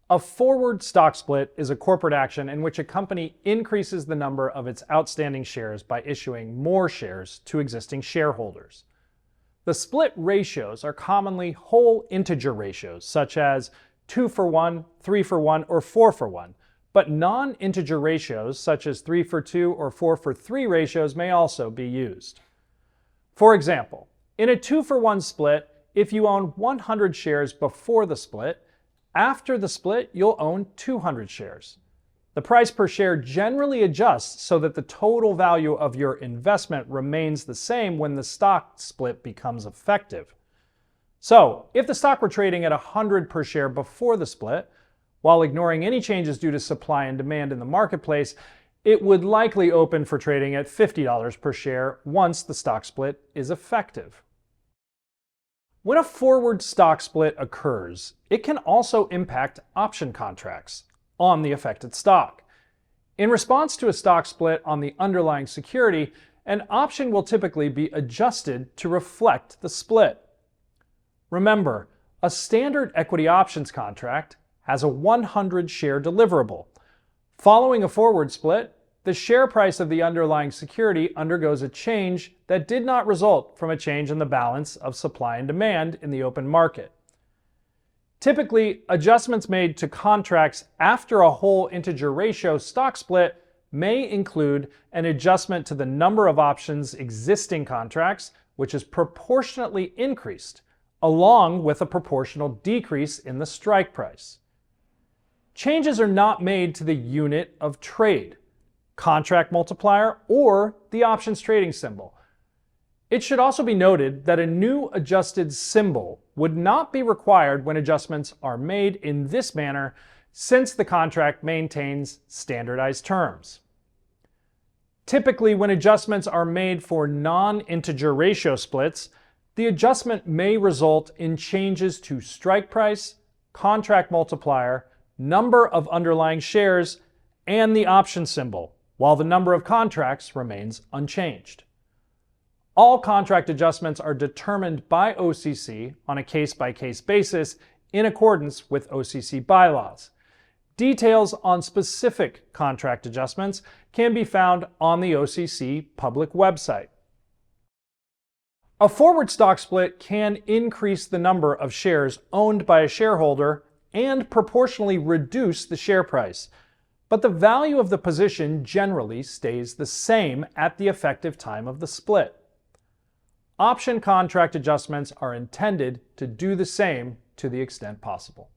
A forward stock split is a corporate action in which a company increases the number of its outstanding shares by issuing more shares to existing shareholders. The split ratios are commonly whole integer ratios, such as 2-for-1, 3-for-1, or 4-for-1, but non-integer ratios, such as 3-for-2 or 4-for-3 ratios, may also be used. For example, in a 2-for-1 split, if you own 100 shares before the split, after the split, you'll own 200 shares. The price per share generally adjusts so that the total value of your investment remains the same when the stock split becomes effective. So, if the stock were trading at 100 per share before the split, while ignoring any changes due to supply and demand in the marketplace, it would likely open for trading at $50 per share once the stock split is effective. When a forward stock split occurs, it can also impact option contracts on the affected stock. In response to a stock split on the underlying security, an option will typically be adjusted to reflect the split. Remember, a standard equity options contract has a 100-share deliverable. Following a forward split, the share price of the underlying security undergoes a change that did not result from a change in the balance of supply and demand in the open market. Typically, adjustments made to contracts after a whole integer ratio stock split may include an adjustment to the number of options existing contracts, which is proportionately increased, along with a proportional decrease in the strike price. Changes are not made to the unit of trade, contract multiplier, or the options trading symbol. It should also be noted that a new adjusted symbol would not be required when adjustments are made in this manner, since the contract maintains standardized terms. Typically, when adjustments are made for non-integer ratio splits, the adjustment may result in changes to strike price, contract multiplier, number of underlying shares, and the option symbol, while the number of contracts remains unchanged. All contract adjustments are determined by OCC on a case-by-case basis in accordance with OCC bylaws. Details on specific contract adjustments can be found on the OCC public website. A forward stock split can increase the number of shares owned by a shareholder and proportionally reduce the share price, but the value of the position generally stays the same at the effective time of the split. Option contract adjustments are intended to do the same to the extent possible.